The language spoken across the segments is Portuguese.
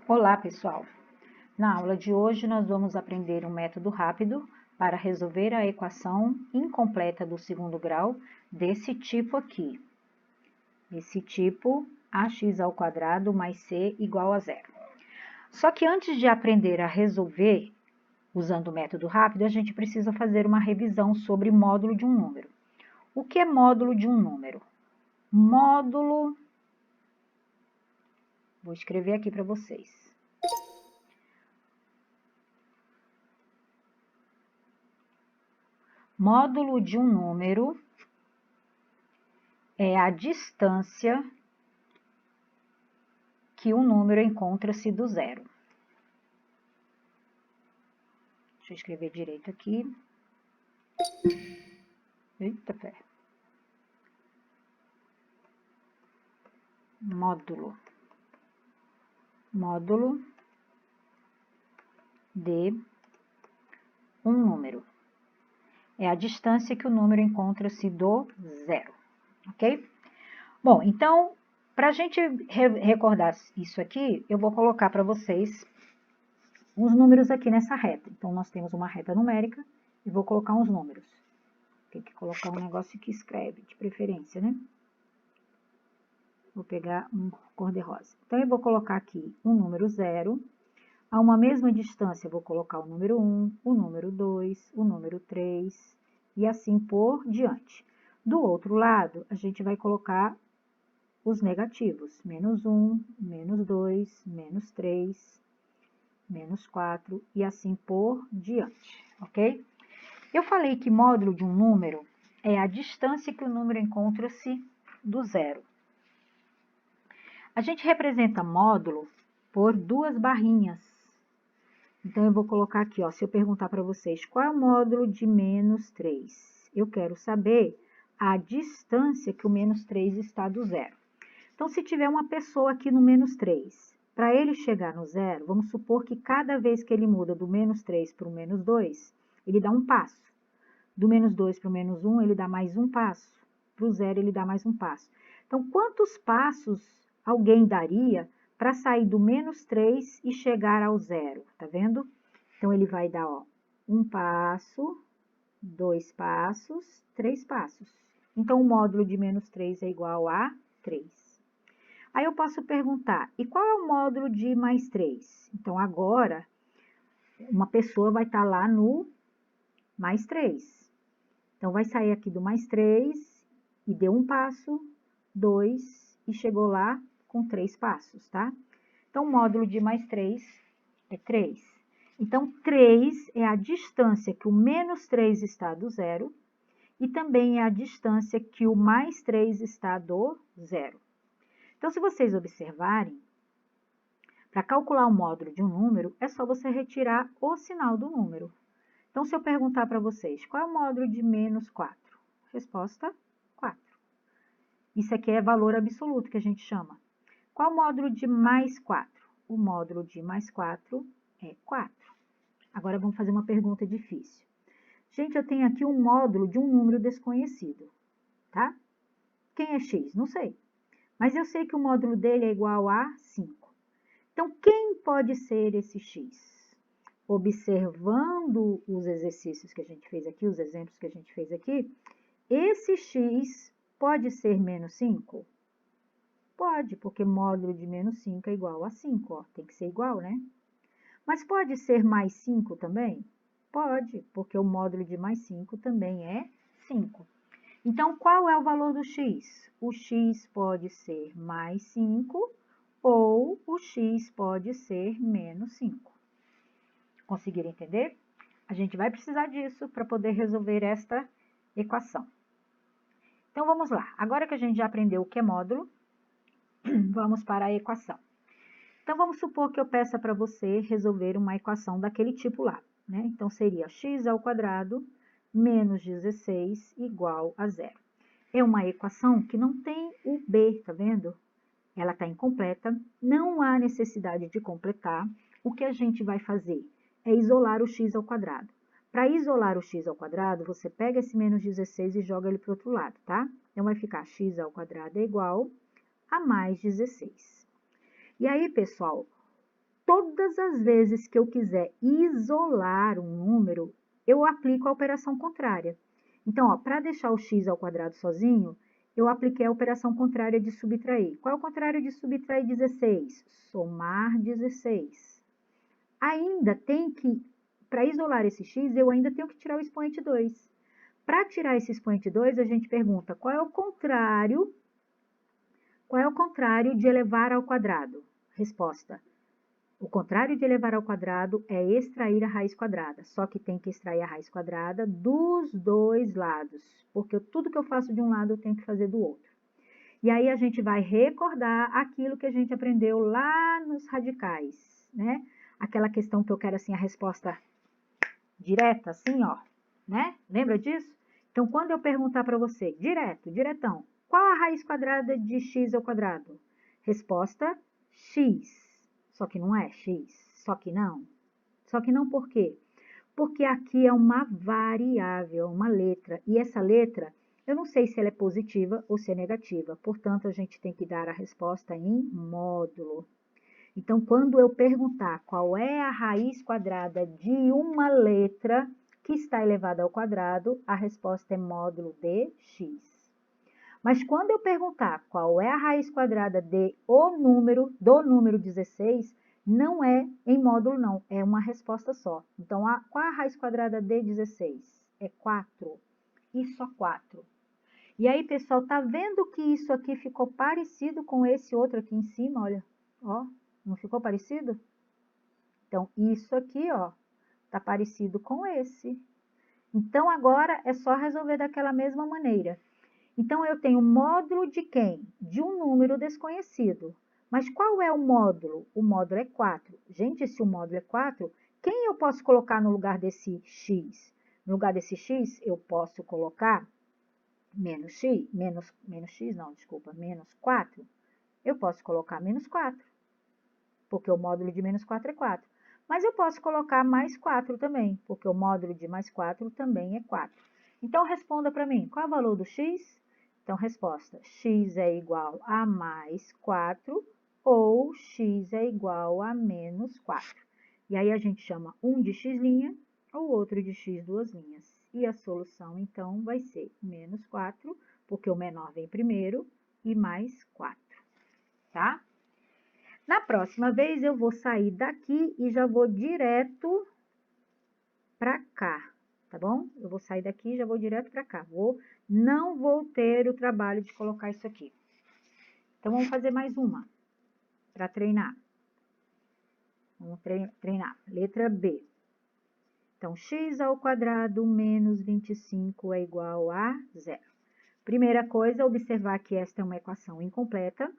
Olá, pessoal! Na aula de hoje, nós vamos aprender um método rápido para resolver a equação incompleta do segundo grau desse tipo aqui. Esse tipo, ax² mais c igual a zero. Só que antes de aprender a resolver usando o método rápido, a gente precisa fazer uma revisão sobre módulo de um número. O que é módulo de um número? Módulo... Vou escrever aqui para vocês. Módulo de um número é a distância que o número encontra-se do zero. Deixa eu escrever direito aqui. Eita, pé. Módulo. Módulo de um número. É a distância que o número encontra-se do zero, ok? Bom, então, para a gente recordar isso aqui, eu vou colocar para vocês uns números aqui nessa reta. Então, nós temos uma reta numérica e vou colocar uns números. Tem que colocar um negócio que escreve, de preferência, né? Vou pegar um cor-de-rosa. Então, eu vou colocar aqui um número 0. A uma mesma distância, eu vou colocar o número 1, o número 2, o número 3 e assim por diante. Do outro lado, a gente vai colocar os negativos. Menos 1, menos 2, menos 3, menos 4 e assim por diante, ok? Eu falei que módulo de um número é a distância que o número encontra-se do zero. A gente representa módulo por duas barrinhas. Então, eu vou colocar aqui, ó, se eu perguntar para vocês qual é o módulo de menos 3, eu quero saber a distância que o menos 3 está do zero. Então, se tiver uma pessoa aqui no menos 3, para ele chegar no zero, vamos supor que cada vez que ele muda do menos 3 para o menos 2, ele dá um passo. Do menos 2 para o menos 1, ele dá mais um passo. Para o zero, ele dá mais um passo. Então, quantos passos alguém daria para sair do menos 3 e chegar ao zero? Tá vendo? Então, ele vai dar, ó, um passo, 2 passos, 3 passos. Então, o módulo de menos 3 é igual a 3. Aí, eu posso perguntar, e qual é o módulo de mais 3? Então, agora, uma pessoa vai estar lá no mais 3. Então, vai sair aqui do mais 3 e deu um passo, 2 e chegou lá com 3 passos, tá? Então, o módulo de mais 3 é 3. Então, 3 é a distância que o menos 3 está do zero e também é a distância que o mais 3 está do zero. Então, se vocês observarem, para calcular o módulo de um número, é só você retirar o sinal do número. Então, se eu perguntar para vocês, qual é o módulo de menos 4? Resposta, 4. Isso aqui é valor absoluto que a gente chama. Qual o módulo de mais 4? O módulo de mais 4 é 4. Agora, vamos fazer uma pergunta difícil. Gente, eu tenho aqui um módulo de um número desconhecido, tá? Quem é x? Não sei. Mas eu sei que o módulo dele é igual a 5. Então, quem pode ser esse x? Observando os exercícios que a gente fez aqui, os exemplos que a gente fez aqui, esse x pode ser menos 5? Pode, porque módulo de menos 5 é igual a 5, ó, tem que ser igual, né? Mas pode ser mais 5 também? Pode, porque o módulo de mais 5 também é 5. Então, qual é o valor do x? O x pode ser mais 5 ou o x pode ser menos 5. Conseguiram entender? A gente vai precisar disso para poder resolver esta equação. Então, vamos lá. Agora que a gente já aprendeu o que é módulo, vamos para a equação. Então, vamos supor que eu peça para você resolver uma equação daquele tipo lá, né? Então, seria x² menos 16 igual a zero. É uma equação que não tem o b, tá vendo? Ela está incompleta, não há necessidade de completar. O que a gente vai fazer é isolar o x². Para isolar o x², você pega esse menos 16 e joga ele para o outro lado, tá? Então, vai ficar x² é igual a mais 16. E aí, pessoal, todas as vezes que eu quiser isolar um número, eu aplico a operação contrária. Então, para deixar o x ao quadrado sozinho, eu apliquei a operação contrária de subtrair. Qual é o contrário de subtrair 16? Somar 16. Ainda tem que, para isolar esse x, eu ainda tenho que tirar o expoente 2. Para tirar esse expoente 2, a gente pergunta qual é o contrário de elevar ao quadrado? Resposta: o contrário de elevar ao quadrado é extrair a raiz quadrada, só que tem que extrair a raiz quadrada dos dois lados, porque tudo que eu faço de um lado eu tenho que fazer do outro. E aí a gente vai recordar aquilo que a gente aprendeu lá nos radicais, né? Aquela questão que eu quero assim a resposta direta, assim, ó, né? Lembra disso? Então, quando eu perguntar para você, diretão, qual a raiz quadrada de x ao quadrado? Resposta, x. Só que não é x, só que não. Só que não por quê? Porque aqui é uma variável, uma letra, e essa letra, eu não sei se ela é positiva ou se é negativa, portanto, a gente tem que dar a resposta em módulo. Então, quando eu perguntar qual é a raiz quadrada de uma letra que está elevada ao quadrado, a resposta é módulo de x. Mas quando eu perguntar qual é a raiz quadrada do número 16, não é em módulo não, é uma resposta só. Então, qual é a raiz quadrada de 16? É 4, e só 4. E aí, pessoal, tá vendo que isso aqui ficou parecido com esse outro aqui em cima, olha, ó, não ficou parecido? Então, isso aqui, ó, tá parecido com esse. Então, agora é só resolver daquela mesma maneira. Então, eu tenho módulo de quem? De um número desconhecido. Mas qual é o módulo? O módulo é 4. Gente, se o módulo é 4, quem eu posso colocar no lugar desse x? No lugar desse x, eu posso colocar menos x, menos x não, desculpa, menos 4. Eu posso colocar menos 4, porque o módulo de menos 4 é 4. Mas eu posso colocar mais 4 também, porque o módulo de mais 4 também é 4. Então, responda para mim, qual é o valor do x? Então, resposta, x é igual a mais 4 ou x é igual a menos 4. E aí, a gente chama um de x', o outro de x duas linhas. E a solução, então, vai ser menos 4, porque o menor vem primeiro, e mais 4, tá? Na próxima vez, eu vou sair daqui e já vou direto para cá, tá bom? Eu vou sair daqui e já vou direto para cá. Não vou ter o trabalho de colocar isso aqui. Então, vamos fazer mais uma para treinar. Vamos treinar. Letra B. Então, x ao quadrado menos 25 é igual a 0. Primeira coisa, observar que esta é uma equação incompleta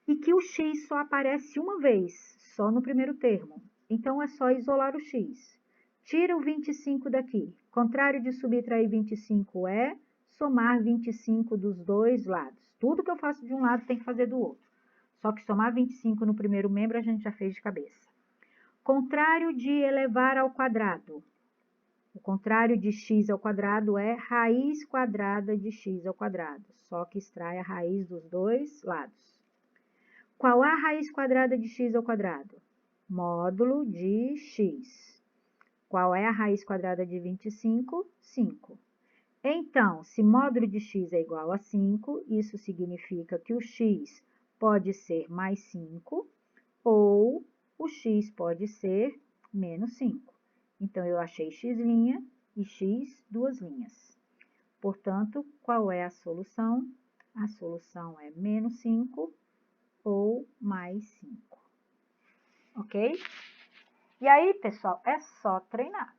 e que o x só aparece uma vez, só no primeiro termo. Então, é só isolar o x. Tira o 25 daqui. Contrário de subtrair 25 é somar 25 dos dois lados. Tudo que eu faço de um lado tem que fazer do outro. Só que somar 25 no primeiro membro a gente já fez de cabeça. Contrário de elevar ao quadrado. O contrário de x ao quadrado é raiz quadrada de x ao quadrado. Só que extrai a raiz dos dois lados. Qual é a raiz quadrada de x ao quadrado? Módulo de x. Qual é a raiz quadrada de 25? 5. Então, se módulo de x é igual a 5, isso significa que o x pode ser mais 5 ou o x pode ser menos 5. Então, eu achei x' e x duas linhas. Portanto, qual é a solução? A solução é menos 5 ou mais 5. Ok? E aí, pessoal, é só treinar.